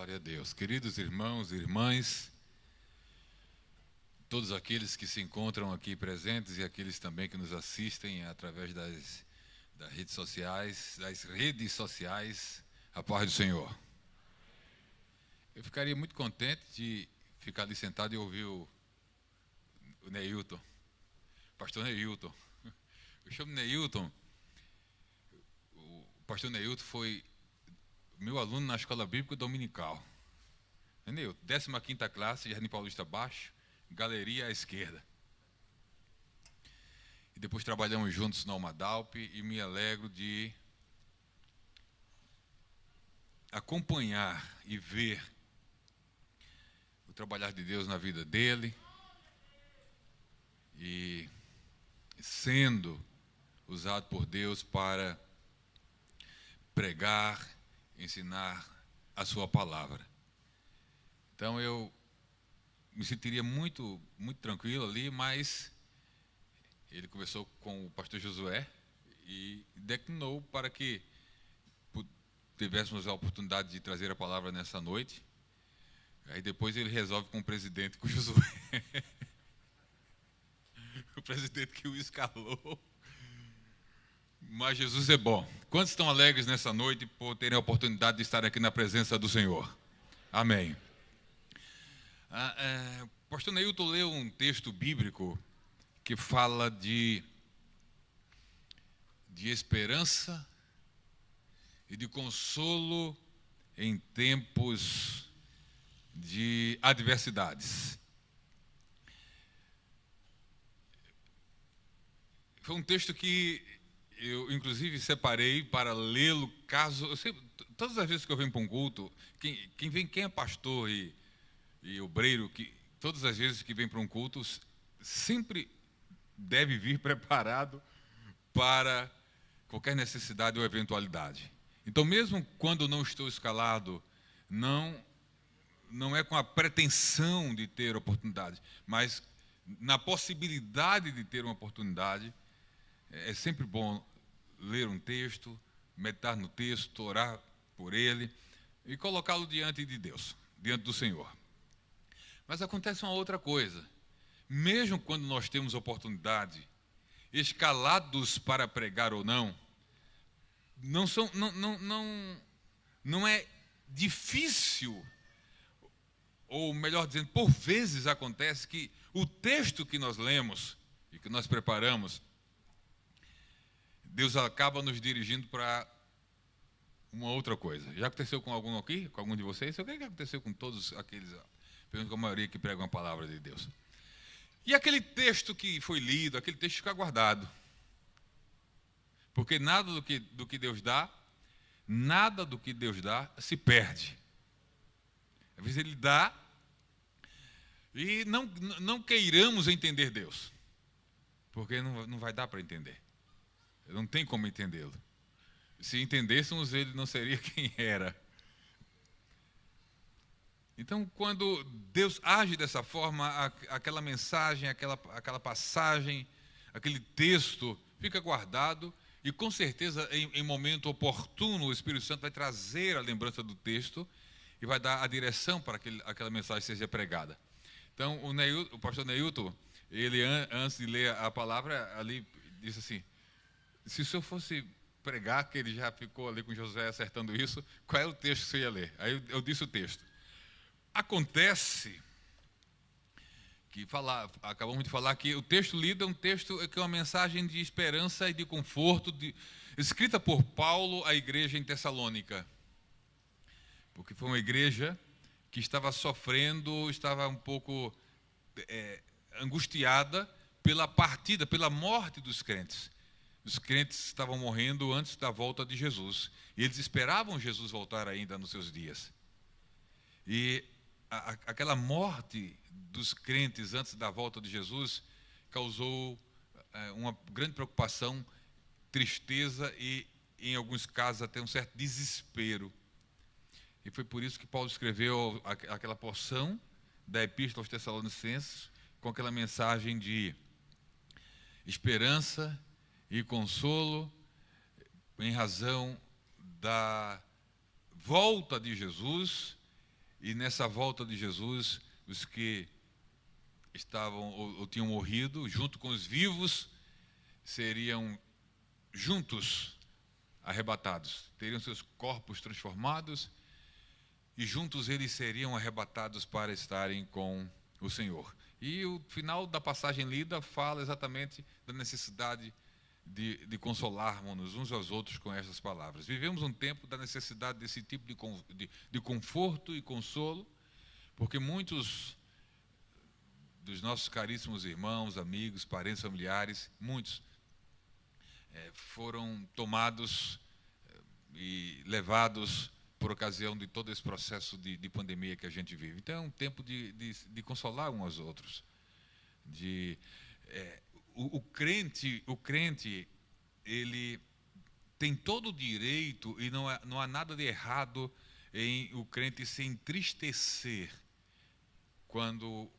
Glória a Deus. Queridos irmãos e irmãs, todos aqueles que se encontram aqui presentes e aqueles também que nos assistem através das redes sociais, a paz do Senhor. Eu ficaria muito contente de ficar ali sentado e ouvir o Neilton, pastor Neilton. Eu chamo Neilton. O pastor Neilton foi meu aluno na escola bíblica dominical. Entendeu? 15ª classe, Jardim Paulista Baixo, galeria à esquerda. E depois trabalhamos juntos na Almadalp e me alegro de acompanhar e ver o trabalhar de Deus na vida dele e sendo usado por Deus para pregar, ensinar a sua palavra. Então eu me sentiria muito tranquilo ali, mas ele conversou com o pastor Josué e declinou para que tivéssemos a oportunidade de trazer a palavra nessa noite. Aí depois ele resolve com o presidente, com o Josué, o presidente que o escalou. Mas Jesus é bom. Quantos estão alegres nessa noite por terem a oportunidade de estar aqui na presença do Senhor? Amém. O pastor Neilton leu um texto bíblico que fala de esperança e de consolo em tempos de adversidades. Foi um texto que eu, inclusive, separei para lê-lo caso... todas as vezes que eu venho para um culto, quem é pastor e obreiro, todas as vezes que vem para um culto, sempre deve vir preparado para qualquer necessidade ou eventualidade. Então, mesmo quando não estou escalado, não é com a pretensão de ter oportunidade, mas na possibilidade de ter uma oportunidade, é sempre bom ler um texto, meditar no texto, orar por ele e colocá-lo diante de Deus, diante do Senhor. Mas acontece uma outra coisa. Mesmo quando nós temos oportunidade, escalados para pregar ou não, não é difícil, ou melhor dizendo, por vezes acontece que o texto que nós lemos e que nós preparamos, Deus acaba nos dirigindo para uma outra coisa. Já aconteceu com algum aqui? Com algum de vocês? O que aconteceu com todos aqueles, pelo menos com a maioria que pregam a palavra de Deus? E aquele texto que foi lido, aquele texto fica guardado. Porque nada do que Deus dá se perde. Às vezes Ele dá e não queiramos entender Deus. Porque não vai dar para entender. Não tem como entendê-lo. Se entendêssemos, ele não seria quem era. Então, quando Deus age dessa forma, aquela mensagem, aquela passagem, aquele texto fica guardado e, com certeza, em momento oportuno, o Espírito Santo vai trazer a lembrança do texto e vai dar a direção para que aquela mensagem seja pregada. Então, o pastor Neilton, ele, antes de ler a palavra, ali disse assim: se o senhor fosse pregar, que ele já ficou ali com José acertando isso, qual é o texto que você ia ler? Aí eu disse o texto. Acontece que acabamos de falar que o texto lido é um texto que é uma mensagem de esperança e de conforto, escrita por Paulo à igreja em Tessalônica. Porque foi uma igreja que estava sofrendo, estava um pouco angustiada pela morte dos crentes. Os crentes estavam morrendo antes da volta de Jesus. E eles esperavam Jesus voltar ainda nos seus dias. E aquela morte dos crentes antes da volta de Jesus causou uma grande preocupação, tristeza e, em alguns casos, até um certo desespero. E foi por isso que Paulo escreveu aquela porção da Epístola aos Tessalonicenses com aquela mensagem de esperança e consolo em razão da volta de Jesus E nessa volta de Jesus, os que estavam ou tinham morrido, junto com os vivos, seriam juntos arrebatados. Teriam seus corpos transformados e juntos eles seriam arrebatados para estarem com o Senhor. E o final da passagem lida fala exatamente da necessidade de consolarmos uns aos outros com essas palavras. Vivemos um tempo da necessidade desse tipo de conforto e consolo, porque muitos dos nossos caríssimos irmãos, amigos, parentes, familiares, muitos foram tomados e levados por ocasião de todo esse processo de pandemia que a gente vive. Então é um tempo de consolar uns aos outros. O crente, ele tem todo o direito, e não há nada de errado em o crente se entristecer quando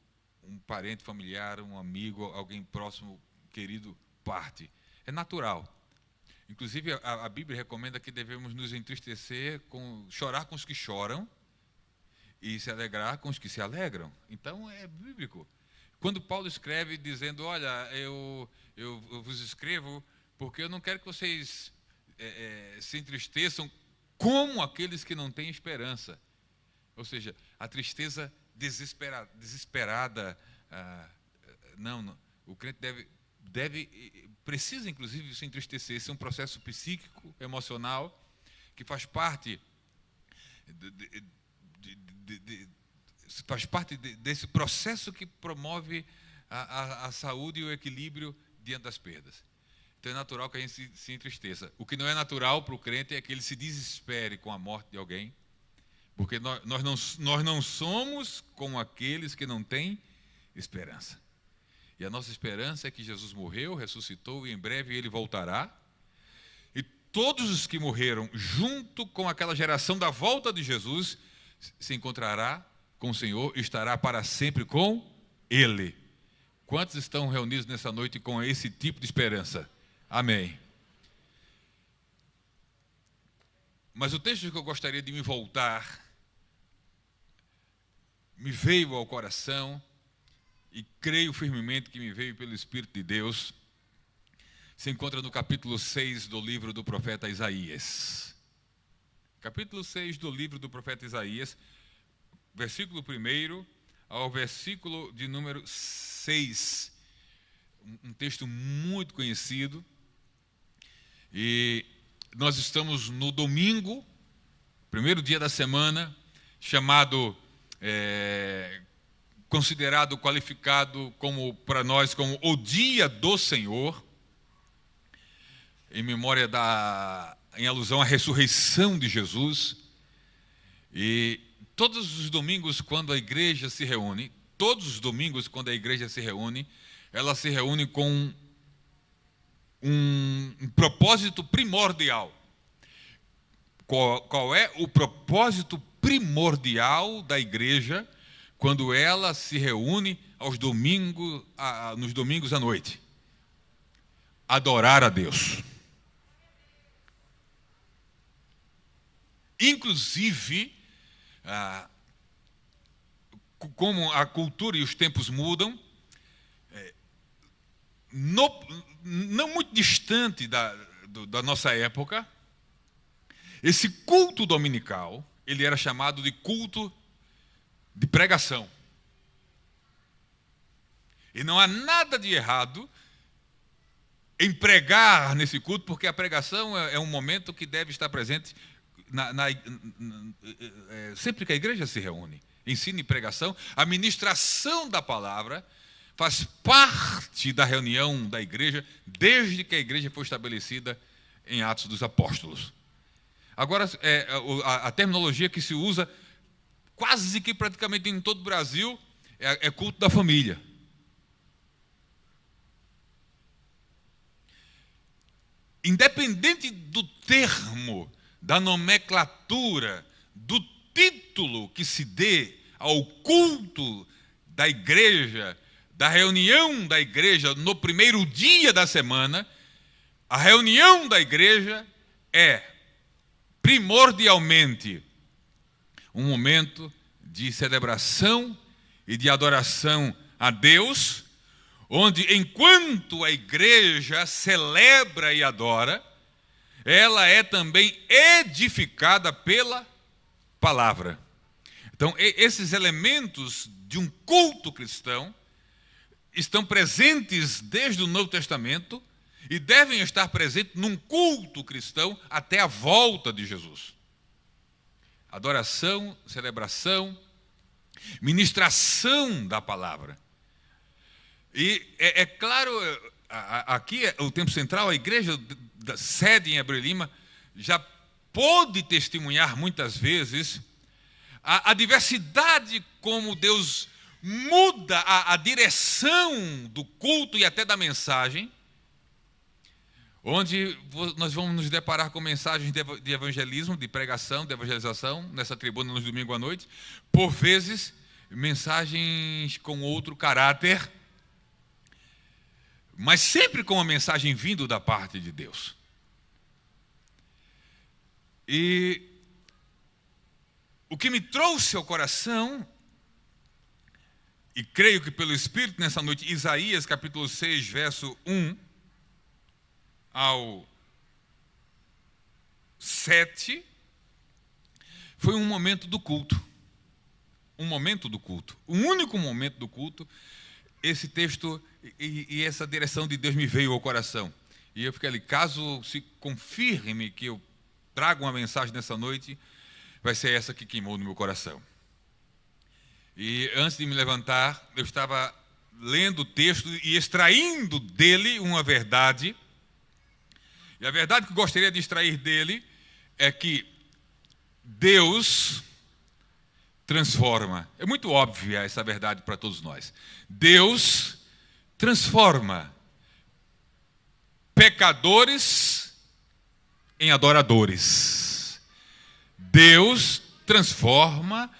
um parente familiar, um amigo, alguém próximo, querido, parte. É natural. Inclusive, a Bíblia recomenda que devemos nos entristecer, chorar com os que choram e se alegrar com os que se alegram. Então, é bíblico. Quando Paulo escreve dizendo, olha, eu vos escrevo porque eu não quero que vocês se entristeçam como aqueles que não têm esperança. Ou seja, a tristeza desesperada. Não, o crente precisa, inclusive, se entristecer. Esse é um processo psíquico, emocional, que faz parte desse processo que promove a saúde e o equilíbrio diante das perdas. Então é natural que a gente se entristeça. O que não é natural para o crente é que ele se desespere com a morte de alguém, porque nós não somos como aqueles que não têm esperança. E a nossa esperança é que Jesus morreu, ressuscitou e em breve ele voltará. E todos os que morreram junto com aquela geração da volta de Jesus se encontrará com o Senhor e estará para sempre com Ele. Quantos estão reunidos nessa noite com esse tipo de esperança? Amém. Mas o texto que eu gostaria de me voltar me veio ao coração, e creio firmemente que me veio pelo Espírito de Deus, se encontra no capítulo 6 do livro do profeta Isaías. Capítulo 6 do livro do profeta Isaías, versículo 1 ao versículo de número 6. Um texto muito conhecido. E nós estamos no domingo, primeiro dia da semana, chamado... considerado, qualificado como para nós como o dia do Senhor, em alusão à ressurreição de Jesus. E todos os domingos quando a igreja se reúne, ela se reúne com um propósito primordial. Qual é o propósito primordial da igreja quando ela se reúne nos domingos à noite? Adorar a Deus. Inclusive, como a cultura e os tempos mudam, não muito distante da nossa época, esse culto dominical, ele era chamado de culto de pregação. E não há nada de errado em pregar nesse culto, porque a pregação é um momento que deve estar presente sempre que a igreja se reúne. Ensino e pregação, a ministração da palavra faz parte da reunião da igreja desde que a igreja foi estabelecida em Atos dos Apóstolos. Agora, a terminologia que se usa quase que praticamente em todo o Brasil é culto da família. Independente do termo, da nomenclatura, do título que se dê ao culto da igreja, da reunião da igreja no primeiro dia da semana, a reunião da igreja é primordialmente um momento de celebração e de adoração a Deus, onde enquanto a igreja celebra e adora, ela é também edificada pela palavra. Então, esses elementos de um culto cristão estão presentes desde o Novo Testamento e devem estar presentes num culto cristão até a volta de Jesus. Adoração, celebração, ministração da palavra. E é claro, aqui o tempo central, a igreja da sede em Hebreu e Lima já pôde testemunhar muitas vezes a diversidade como Deus muda a direção do culto e até da mensagem, onde nós vamos nos deparar com mensagens de evangelismo, de pregação, de evangelização, nessa tribuna nos domingos à noite, por vezes mensagens com outro caráter, mas sempre com uma mensagem vindo da parte de Deus. E o que me trouxe ao coração, e creio que pelo Espírito nessa noite, Isaías capítulo 6, verso 1 ao 7, foi um momento do culto. Um momento do culto. Um único momento do culto. Esse texto e essa direção de Deus me veio ao coração. E eu fiquei ali, caso se confirme que eu trago uma mensagem nessa noite, vai ser essa que queimou no meu coração. E antes de me levantar, eu estava lendo o texto e extraindo dele uma verdade. E a verdade que eu gostaria de extrair dele é que Deus transforma. É muito óbvia essa verdade para todos nós. Deus transforma pecadores em adoradores. Deus transforma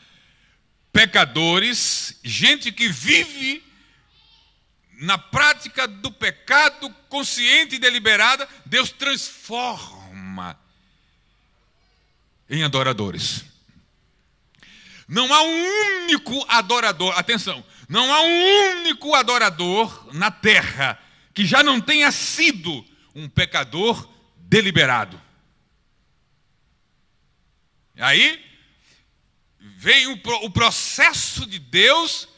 pecadores, gente que vive na prática do pecado, consciente e deliberada, Deus transforma em adoradores. Não há um único adorador, atenção, não há um único adorador na terra que já não tenha sido um pecador deliberado. Aí vem o processo de Deus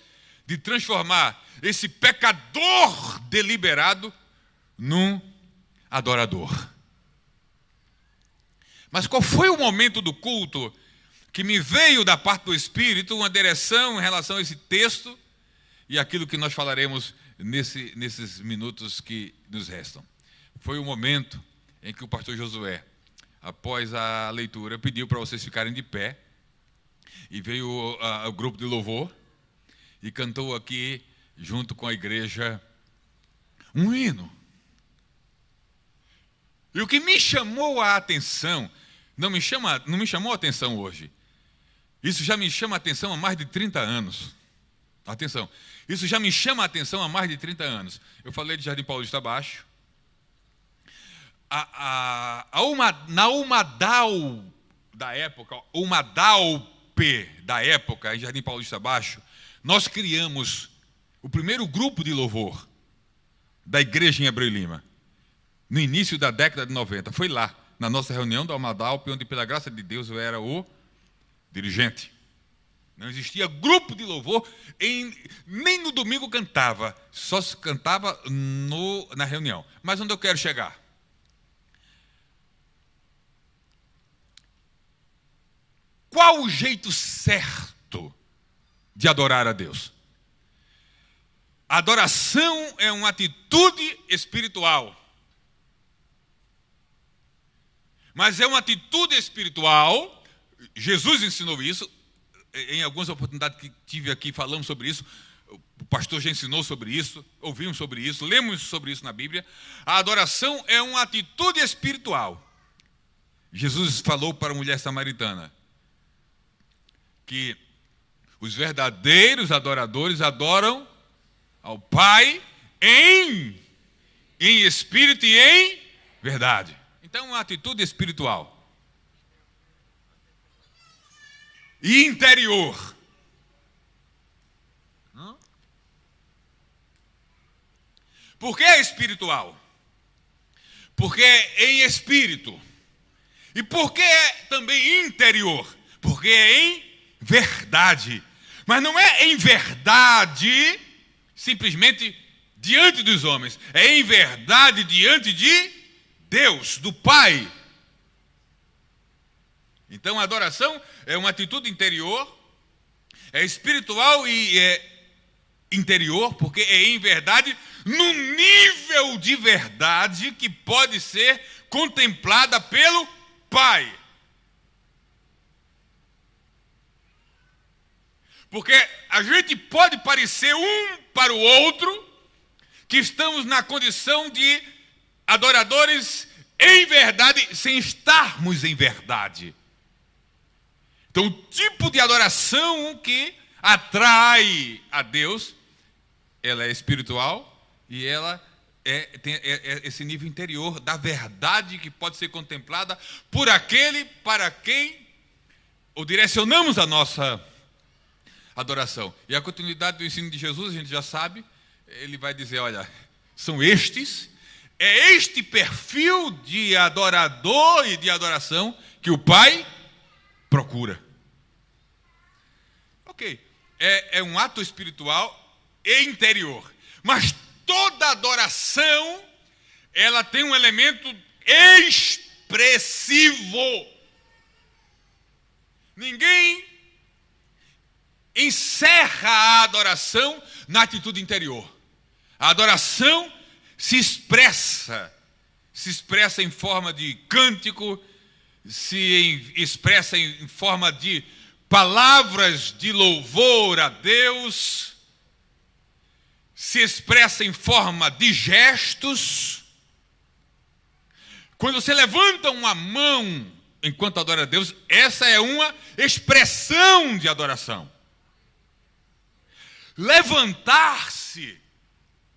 de transformar esse pecador deliberado num adorador. Mas qual foi o momento do culto que me veio da parte do Espírito, uma direção em relação a esse texto e aquilo que nós falaremos nesses minutos que nos restam? Foi o momento em que o pastor Josué, após a leitura, pediu para vocês ficarem de pé, e veio o grupo de louvor e cantou aqui, junto com a igreja, um hino. E o que me chamou a atenção, não me chamou a atenção hoje. Isso já me chama a atenção há mais de 30 anos. Atenção, isso já me chama a atenção há mais de 30 anos. Eu falei de Jardim Paulista Abaixo. Na Umadal da época, Umadalpe da época, em Jardim Paulista Abaixo, nós criamos o primeiro grupo de louvor da igreja em Hebreu e Lima, no início da década de 90. Foi lá, na nossa reunião da Umadalpe, onde, pela graça de Deus, eu era o dirigente. Não existia grupo de louvor, nem no domingo cantava, só se cantava na reunião. Mas onde eu quero chegar? Qual o jeito certo de adorar a Deus? A adoração é uma atitude espiritual. Mas é uma atitude espiritual, Jesus ensinou isso, em algumas oportunidades que tive aqui falamos sobre isso, o pastor já ensinou sobre isso, ouvimos sobre isso, lemos sobre isso na Bíblia. A adoração é uma atitude espiritual. Jesus falou para a mulher samaritana que os verdadeiros adoradores adoram ao Pai em espírito e em verdade. Então, uma atitude espiritual e interior. Por que é espiritual? Porque é em espírito. E por que é também interior? Porque é em verdade. Mas não é em verdade simplesmente diante dos homens. É em verdade diante de Deus, do Pai. Então a adoração é uma atitude interior, é espiritual e é interior, porque é em verdade, no nível de verdade que pode ser contemplada pelo Pai. Porque a gente pode parecer um para o outro que estamos na condição de adoradores em verdade, sem estarmos em verdade. Então, o tipo de adoração que atrai a Deus, ela é espiritual e ela tem esse nível interior da verdade que pode ser contemplada por aquele para quem o direcionamos a nossa adoração. E a continuidade do ensino de Jesus, a gente já sabe, ele vai dizer, olha, são estes, é este perfil de adorador e de adoração que o Pai procura. Ok, é um ato espiritual e interior, mas toda adoração, ela tem um elemento expressivo. Ninguém encerra a adoração na atitude interior. A adoração se expressa em forma de cântico, se expressa em forma de palavras de louvor a Deus, se expressa em forma de gestos. Quando você levanta uma mão enquanto adora a Deus, essa é uma expressão de adoração. Levantar-se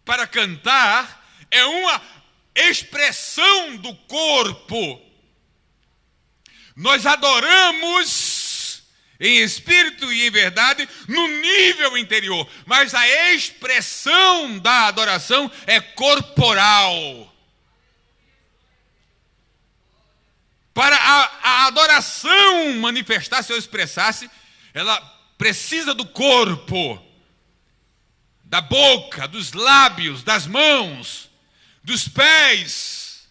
para cantar é uma expressão do corpo. Nós adoramos em espírito e em verdade no nível interior, mas a expressão da adoração é corporal. Para a adoração manifestar-se ou expressar-se, ela precisa do corpo, da boca, dos lábios, das mãos, dos pés.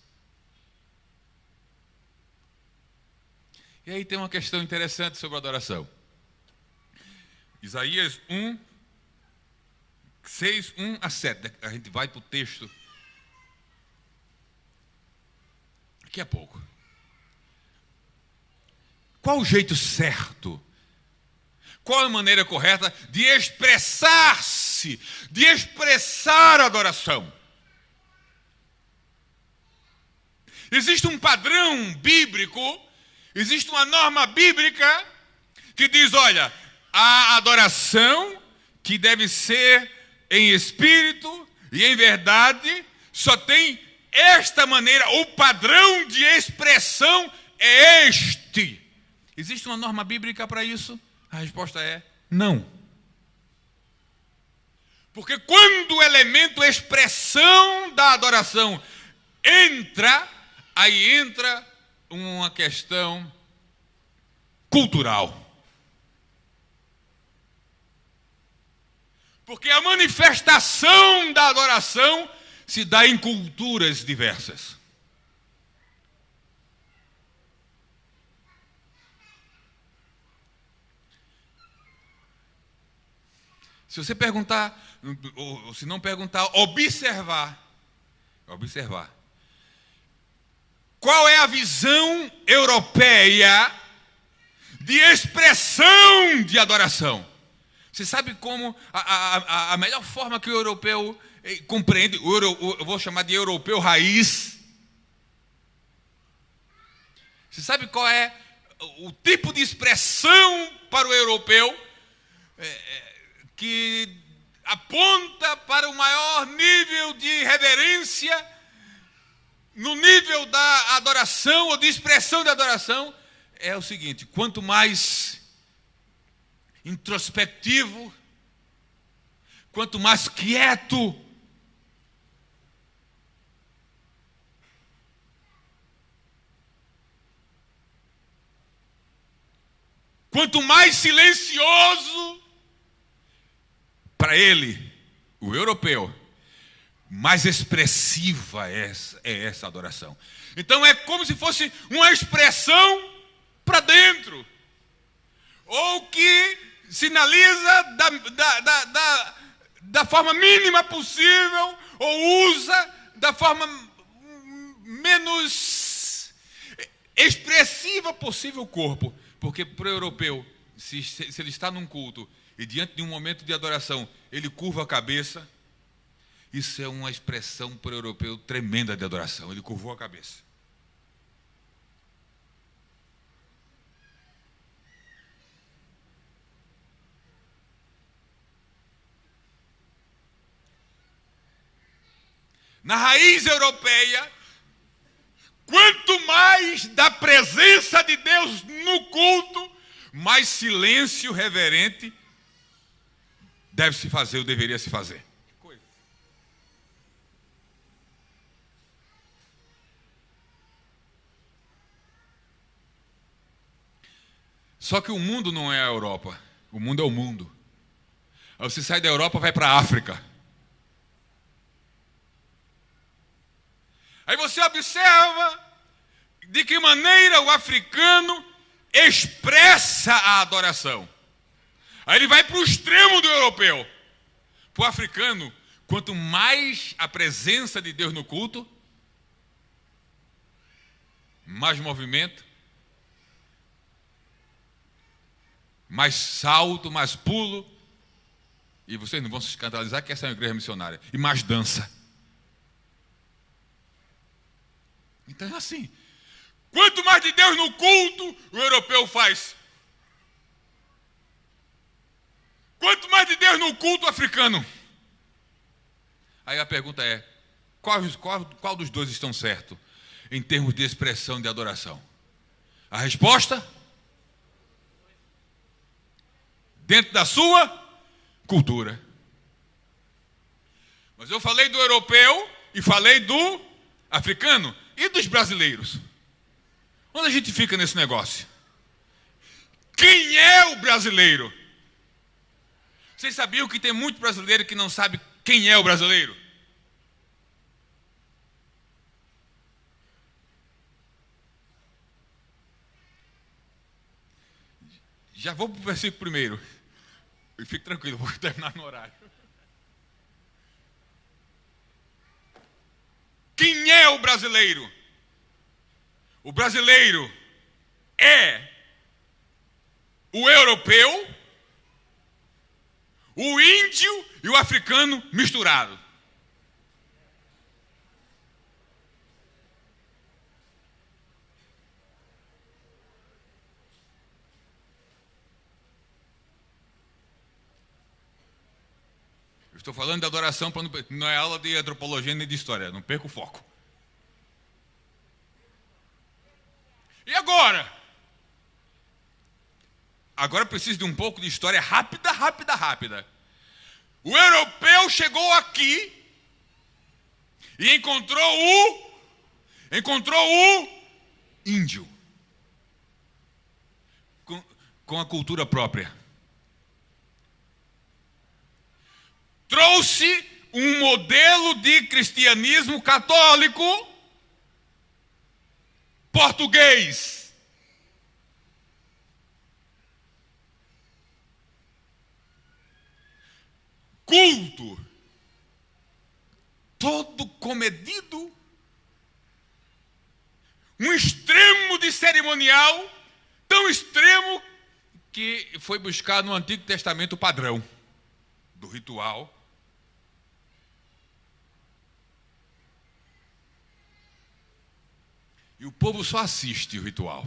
E aí tem uma questão interessante sobre a adoração. Isaías 1, 6, 1 a 7. A gente vai para o texto daqui a pouco. Qual o jeito certo? Qual a maneira correta de expressar-se, de expressar a adoração? Existe um padrão bíblico, existe uma norma bíblica que diz, olha, a adoração que deve ser em espírito e em verdade só tem esta maneira, o padrão de expressão é este. Existe uma norma bíblica para isso? A resposta é não. Porque quando o elemento expressão da adoração entra, aí entra uma questão cultural. Porque a manifestação da adoração se dá em culturas diversas. Se você perguntar, ou se não perguntar, observar. Qual é a visão europeia de expressão de adoração? Você sabe como a melhor forma que o europeu compreende, eu vou chamar de europeu raiz. Você sabe qual é o tipo de expressão para o europeu que aponta para o maior nível de reverência no nível da adoração ou de expressão da adoração? É o seguinte: quanto mais introspectivo, quanto mais quieto, quanto mais silencioso, para ele, o europeu, mais expressiva é essa adoração. Então é como se fosse uma expressão para dentro, ou que sinaliza da forma mínima possível, ou usa da forma menos expressiva possível o corpo. Porque para o europeu, se ele está num culto e diante de um momento de adoração, ele curva a cabeça, isso é uma expressão para o europeu tremenda de adoração. Ele curvou a cabeça. Na raiz europeia, quanto mais da presença de Deus no culto, mais silêncio reverente deve se fazer ou deveria se fazer. Só que o mundo não é a Europa. O mundo é o mundo. Aí você sai da Europa e vai para a África. Aí você observa de que maneira o africano expressa a adoração. Aí ele vai para o extremo do europeu. Para o africano, quanto mais a presença de Deus no culto, mais movimento, mais salto, mais pulo. E vocês não vão se escandalizar que essa é uma igreja missionária. E mais dança. Então é assim. Quanto mais de Deus no culto, o europeu faz. Quanto mais de Deus no culto, o africano. Aí a pergunta é, qual dos dois estão certo em termos de expressão de adoração? A resposta? Dentro da sua cultura. Mas eu falei do europeu e falei do africano e dos brasileiros. Onde a gente fica nesse negócio? Quem é o brasileiro? Vocês sabiam que tem muito brasileiro que não sabe quem é o brasileiro? Já vou para o versículo primeiro. Fique tranquilo, vou terminar no horário. Quem é o brasileiro? O brasileiro é o europeu, o índio e o africano misturado. Estou falando de adoração, não é aula de antropologia nem de história, não perca o foco. E agora? Agora preciso de um pouco de história rápida. O europeu chegou aqui e encontrou o índio com a cultura própria. Trouxe um modelo de cristianismo católico português. Culto. Todo comedido. Um extremo de cerimonial, tão extremo que foi buscar no Antigo Testamento o padrão do ritual. E o povo só assiste o ritual.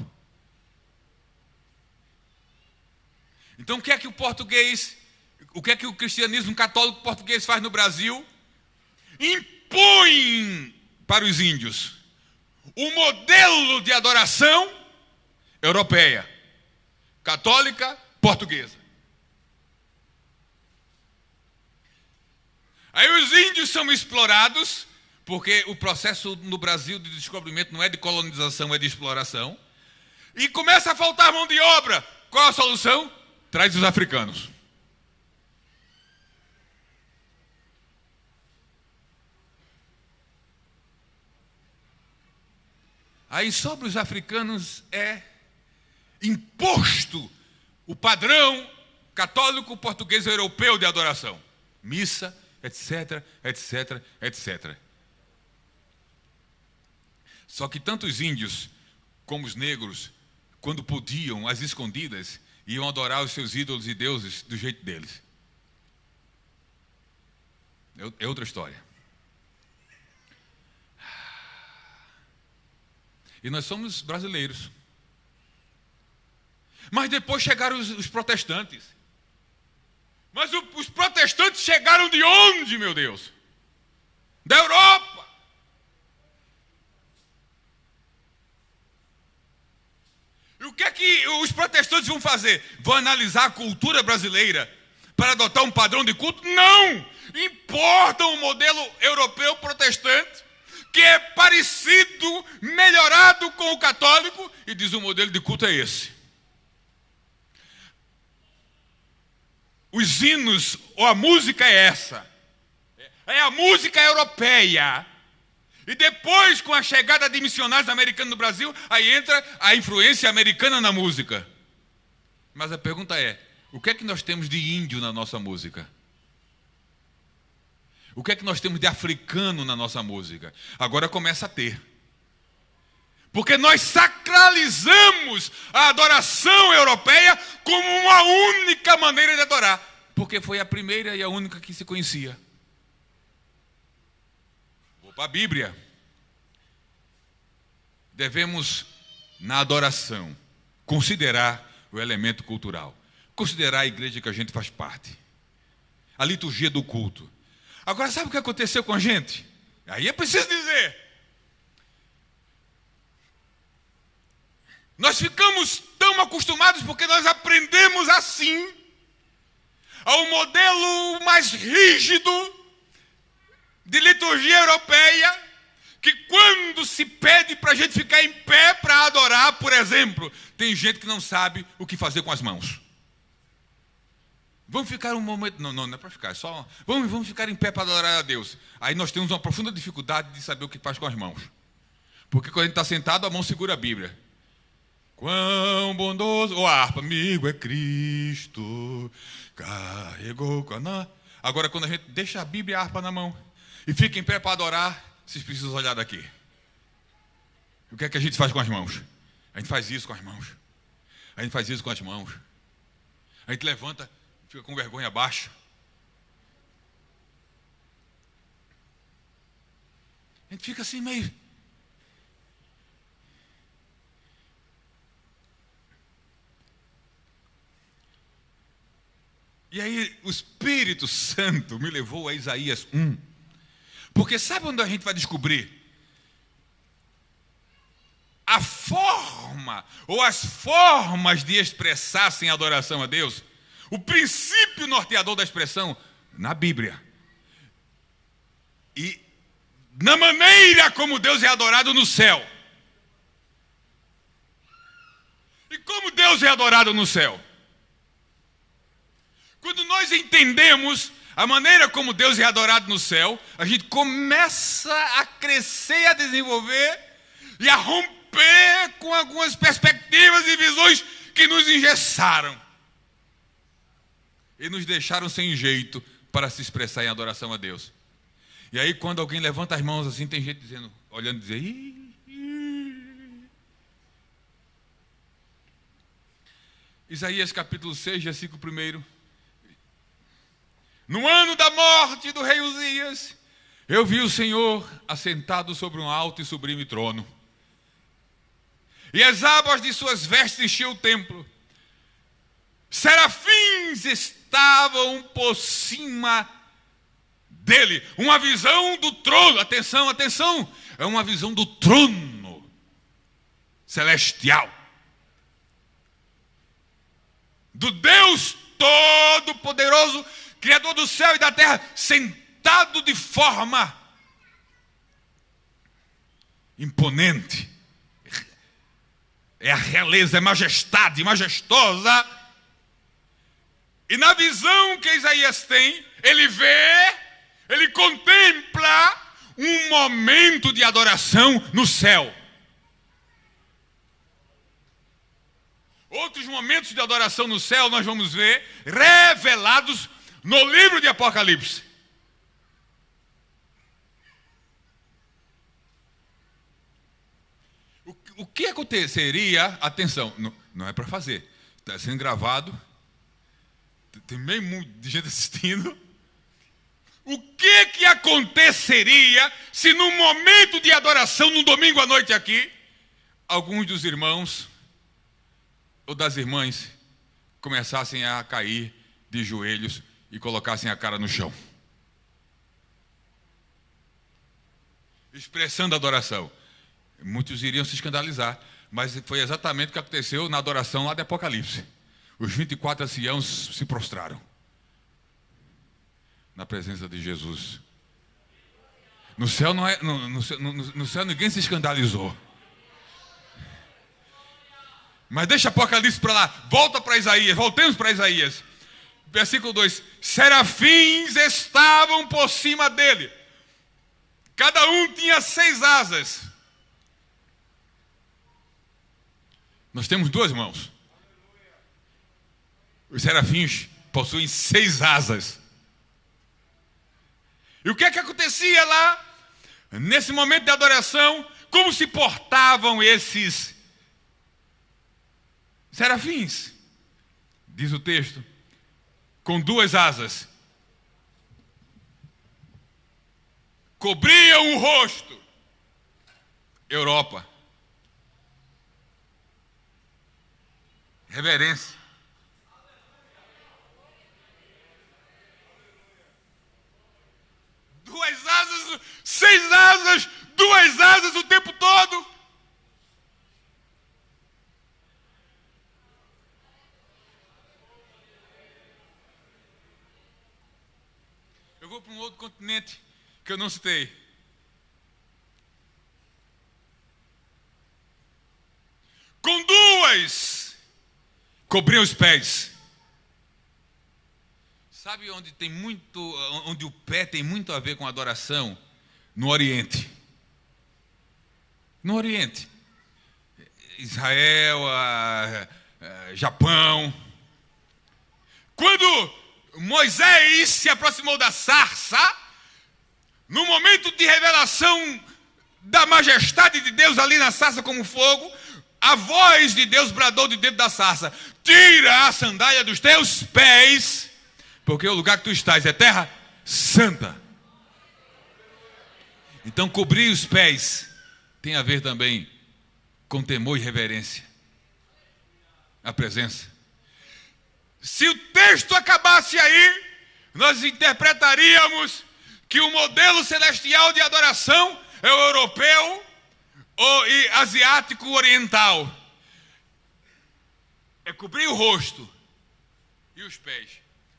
Então o que é que o cristianismo católico português faz no Brasil? Impõe para os índios o modelo de adoração europeia, católica, portuguesa. Aí os índios são explorados, porque o processo no Brasil de descobrimento não é de colonização, é de exploração. E começa a faltar mão de obra. qual a solução? Traz os africanos. Aí sobre os africanos é imposto o padrão católico, português e europeu de adoração. Missa, etc, etc, etc. Só que tanto os índios como os negros, quando podiam, às escondidas, iam adorar os seus ídolos e deuses do jeito deles. É outra história. E nós somos brasileiros. Mas depois chegaram os protestantes. Mas os protestantes chegaram de onde, meu Deus? Da Europa. E o que é que os protestantes vão fazer? Vão analisar a cultura brasileira para adotar um padrão de culto? Não! Importam o modelo europeu protestante, que é parecido, melhorado com o católico, e diz o modelo de culto é esse. Os hinos, ou a música é essa. É a música europeia. E depois, com a chegada de missionários americanos no Brasil, aí entra a influência americana na música. Mas a pergunta é, o que é que nós temos de índio na nossa música? O que é que nós temos de africano na nossa música? Agora começa a ter. Porque nós sacralizamos a adoração europeia como uma única maneira de adorar. Porque foi a primeira e a única que se conhecia. Vou para a Bíblia. Devemos, na adoração, considerar o elemento cultural. Considerar a igreja que a gente faz parte. A liturgia do culto. Agora, sabe o que aconteceu com a gente? Aí é preciso dizer. Nós ficamos tão acostumados porque nós aprendemos assim ao modelo mais rígido de liturgia europeia, que quando se pede para a gente ficar em pé para adorar, por exemplo, tem gente que não sabe o que fazer com as mãos. Vamos ficar um momento... Não é para ficar, é só... Vamos ficar em pé para adorar a Deus. Aí nós temos uma profunda dificuldade de saber o que faz com as mãos. Porque quando a gente está sentado, a mão segura a Bíblia. Quão bondoso... a harpa, amigo é Cristo, carregou... Agora, quando a gente deixa a Bíblia e a harpa na mão e fica em pé para adorar, vocês precisam olhar daqui. O que é que a gente faz com as mãos? A gente faz isso com as mãos. A gente faz isso com as mãos. A gente levanta... fica com vergonha baixa. A gente fica assim meio... E aí o Espírito Santo me levou a Isaías 1. Porque sabe onde a gente vai descobrir? A forma, ou as formas de expressar sem adoração a Deus. O princípio norteador da expressão na Bíblia. E na maneira como Deus é adorado no céu. E como Deus é adorado no céu? Quando nós entendemos a maneira como Deus é adorado no céu, a gente começa a crescer, a desenvolver e a romper com algumas perspectivas e visões que nos engessaram. E nos deixaram sem jeito para se expressar em adoração a Deus. E aí quando alguém levanta as mãos assim, tem gente dizendo, olhando e dizendo... Isaías capítulo 6, versículo 1. No ano da morte do rei Uzias, eu vi o Senhor assentado sobre um alto e sublime trono. E as abas de suas vestes enchiam o templo. Serafins estavam por cima dele. Uma visão do trono. Atenção, atenção. É uma visão do trono celestial. Do Deus Todo-Poderoso, Criador do céu e da terra, sentado de forma imponente. é a realeza, é majestade, majestosa. E na visão que Isaías tem, ele contempla um momento de adoração no céu. Outros momentos de adoração no céu nós vamos ver revelados no livro de Apocalipse. O que aconteceria, atenção, não é para fazer, está sendo gravado, tem meio mundo de gente assistindo. O que aconteceria se no momento de adoração, no domingo à noite aqui, alguns dos irmãos ou das irmãs começassem a cair de joelhos e colocassem a cara no chão, expressando adoração? Muitos iriam se escandalizar, mas foi exatamente o que aconteceu na adoração lá de Apocalipse. Os 24 anciãos se prostraram na presença de Jesus. No céu não é, no céu ninguém se escandalizou. Mas deixa Apocalipse para lá, volta para Isaías, voltemos para Isaías. Versículo 2: serafins estavam por cima dele, cada um tinha 6 asas. Nós temos 2 mãos. Os serafins possuem 6 asas. E o que acontecia lá, nesse momento de adoração? Como se portavam esses serafins? Diz o texto, com 2 asas. Cobriam o rosto. Europa. Reverência. 2 asas, 6 asas, 2 asas o tempo todo. Eu vou para um outro continente que eu não citei. Com 2 cobriam os pés. Sabe onde o pé tem muito a ver com adoração? No Oriente. No Oriente. Israel, Japão. Quando Moisés se aproximou da sarça, no momento de revelação da majestade de Deus ali na sarça como fogo, a voz de Deus bradou de dentro da sarça: tira a sandália dos teus pés, porque o lugar que tu estás é terra santa. Então cobrir os pés tem a ver também com temor e reverência à presença. Se o texto acabasse aí, nós interpretaríamos que o modelo celestial de adoração é o europeu e asiático oriental. É cobrir o rosto e os pés.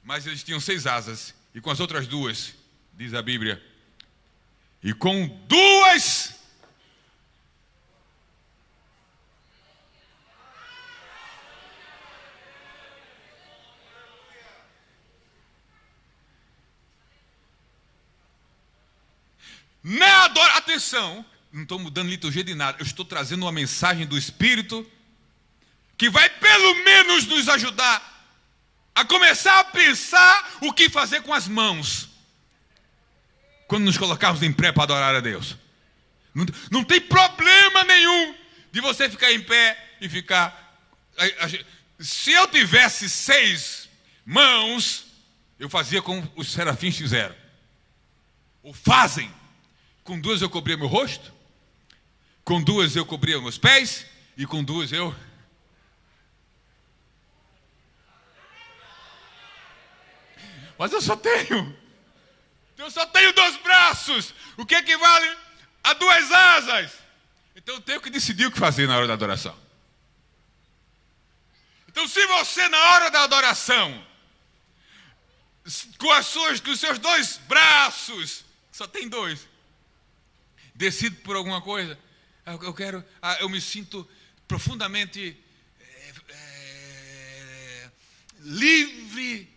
Mas eles tinham 6 asas, e com as outras 2, diz a Bíblia, e com 2 atenção, não estou mudando liturgia de nada, eu estou trazendo uma mensagem do Espírito que vai pelo menos nos ajudar a começar a pensar o que fazer com as mãos quando nos colocarmos em pé para adorar a Deus. Não tem problema nenhum de você ficar em pé e ficar... Se eu tivesse 6 mãos, eu fazia como os serafins fizeram. Ou fazem. Com 2 eu cobria meu rosto, com 2 eu cobria meus pés, e com 2 eu... Mas eu só tenho 2 braços. O que equivale a 2 asas? Então eu tenho que decidir o que fazer na hora da adoração. Então, se você na hora da adoração, com os seus 2 braços, só tem 2, decide por alguma coisa, eu me sinto profundamente livre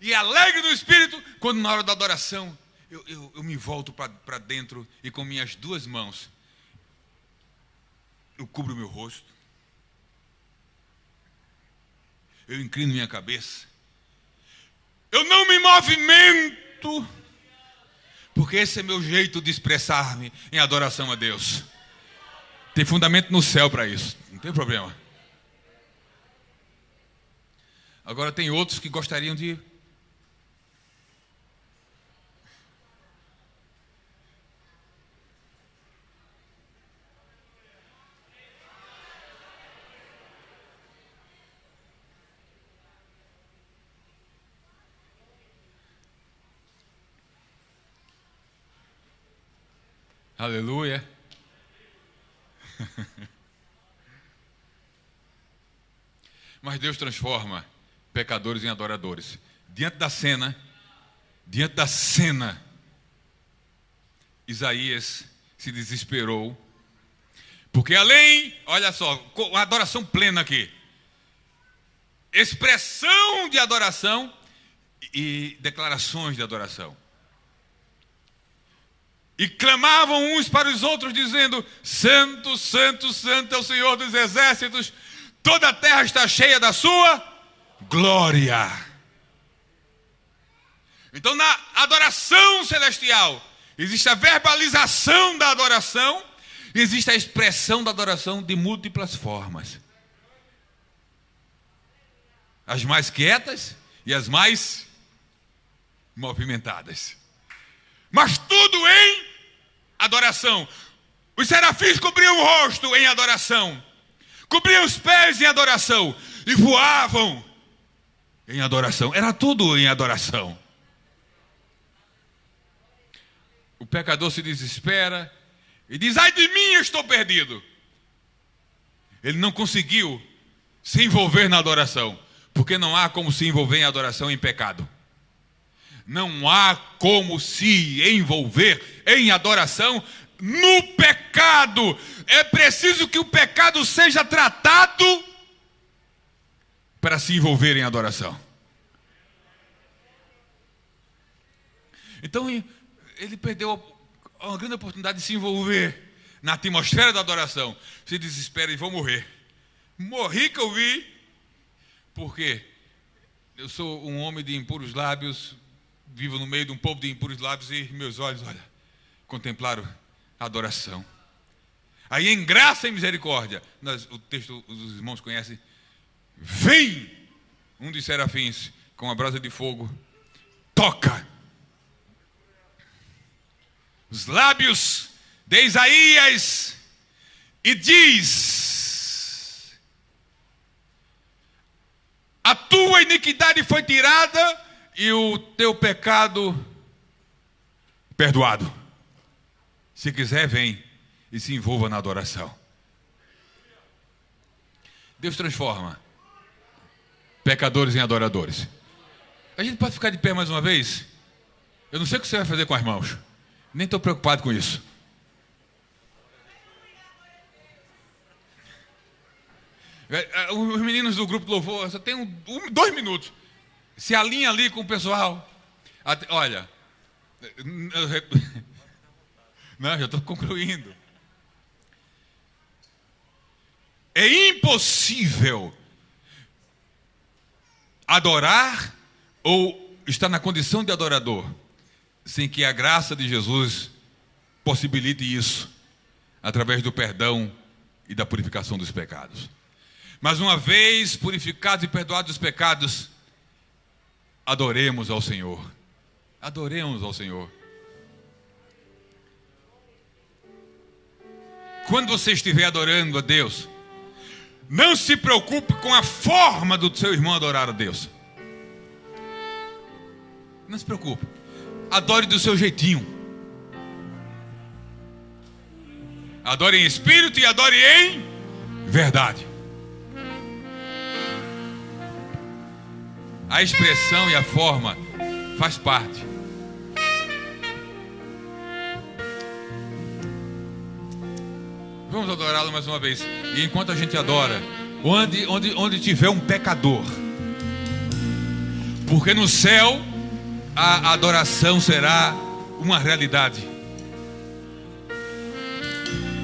e alegre no espírito, quando na hora da adoração eu me volto para dentro e com minhas duas mãos eu cubro o meu rosto, eu inclino minha cabeça, eu não me movimento, porque esse é meu jeito de expressar-me em adoração a Deus. Tem fundamento no céu para isso, não tem problema. Agora tem outros que gostariam de aleluia. Mas Deus transforma pecadores em adoradores. Diante da cena, Isaías se desesperou, porque além, olha só, uma adoração plena aqui, expressão de adoração e declarações de adoração. E clamavam uns para os outros, dizendo: Santo, Santo, Santo é o Senhor dos exércitos, toda a terra está cheia da sua glória. Então, na adoração celestial, existe a verbalização da adoração, e existe a expressão da adoração de múltiplas formas. As mais quietas e as mais movimentadas. Mas tudo em adoração. Os serafins cobriam o rosto em adoração, cobriam os pés em adoração e voavam em adoração. Era tudo em adoração. O pecador se desespera e diz: ai de mim, eu estou perdido. Ele não conseguiu se envolver na adoração, porque não há como se envolver em adoração em pecado. Não há como se envolver em adoração no pecado. É preciso que o pecado seja tratado para se envolver em adoração. Então, ele perdeu uma grande oportunidade de se envolver na atmosfera da adoração. Se desespera e vou morrer. Morri que eu vi, porque eu sou um homem de impuros lábios, vivo no meio de um povo de impuros lábios e meus olhos, olha, contemplaram a adoração. Aí em graça e misericórdia, o texto os irmãos conhecem, vem um dos serafins com a brasa de fogo, toca os lábios de Isaías e diz: a tua iniquidade foi tirada e o teu pecado perdoado. Se quiser, vem e se envolva na adoração. Deus transforma pecadores em adoradores. A gente pode ficar de pé mais uma vez? Eu não sei o que você vai fazer com as mãos. Nem estou preocupado com isso. Os meninos do grupo do louvor só tem 2 minutos. Se alinha ali com o pessoal. Olha, não, já estou concluindo. É impossível adorar ou estar na condição de adorador sem que a graça de Jesus possibilite isso, através do perdão e da purificação dos pecados. Mas uma vez purificados e perdoados os pecados, adoremos ao Senhor. Adoremos ao Senhor. Quando você estiver adorando a Deus, não se preocupe com a forma do seu irmão adorar a Deus. Não se preocupe. Adore do seu jeitinho. Adore em espírito e adore em verdade. A expressão e a forma faz parte. Vamos adorá-lo mais uma vez. E enquanto a gente adora, onde tiver um pecador, porque no céu a adoração será uma realidade.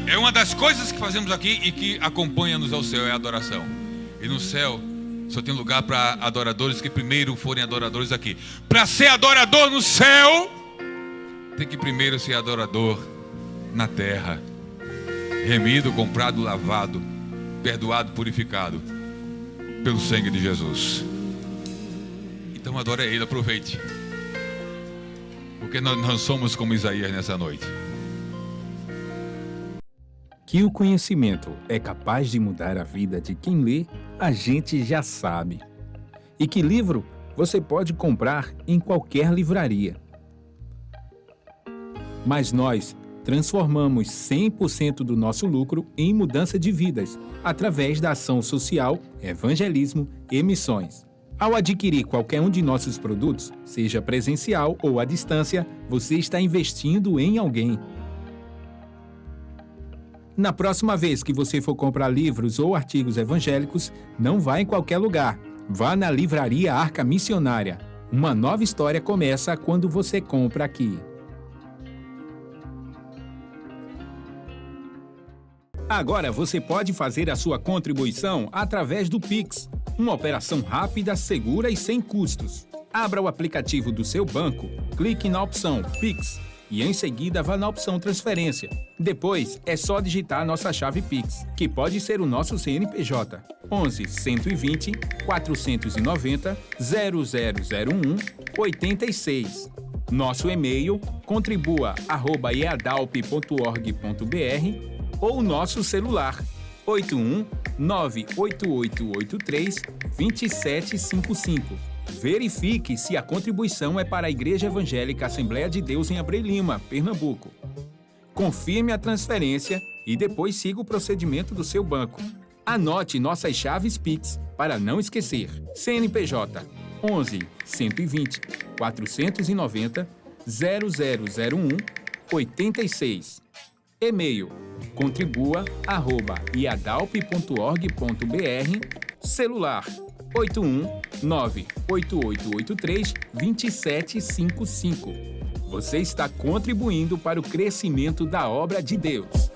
É uma das coisas que fazemos aqui e que acompanha-nos ao céu, é a adoração. E no céu só tem lugar para adoradores que primeiro forem adoradores aqui. Para ser adorador no céu, tem que primeiro ser adorador na terra. Remido, comprado, lavado, perdoado, purificado pelo sangue de Jesus. Então adore Ele, aproveite. Porque nós somos como Isaías nessa noite. Que o conhecimento é capaz de mudar a vida de quem lê, a gente já sabe. E que livro você pode comprar em qualquer livraria. Mas nós transformamos 100% do nosso lucro em mudança de vidas, através da ação social, evangelismo e missões. Ao adquirir qualquer um de nossos produtos, seja presencial ou à distância, você está investindo em alguém. Na próxima vez que você for comprar livros ou artigos evangélicos, não vá em qualquer lugar. Vá na Livraria Arca Missionária. Uma nova história começa quando você compra aqui. Agora você pode fazer a sua contribuição através do Pix, uma operação rápida, segura e sem custos. Abra o aplicativo do seu banco, clique na opção Pix e em seguida vá na opção Transferência. Depois é só digitar nossa chave Pix, que pode ser o nosso CNPJ, 11 120 490 0001 86. Nosso e-mail contribua@eadalp.org.br ou nosso celular 81 98883 2755. Verifique se a contribuição é para a Igreja Evangélica Assembleia de Deus em Abreu Lima, Pernambuco. Confirme a transferência e depois siga o procedimento do seu banco. Anote nossas chaves Pix para não esquecer. CNPJ 11 120 490 0001 86. E-mail contribua@iadalp.org.br. Celular 81 98883 2755. Você está contribuindo para o crescimento da obra de Deus.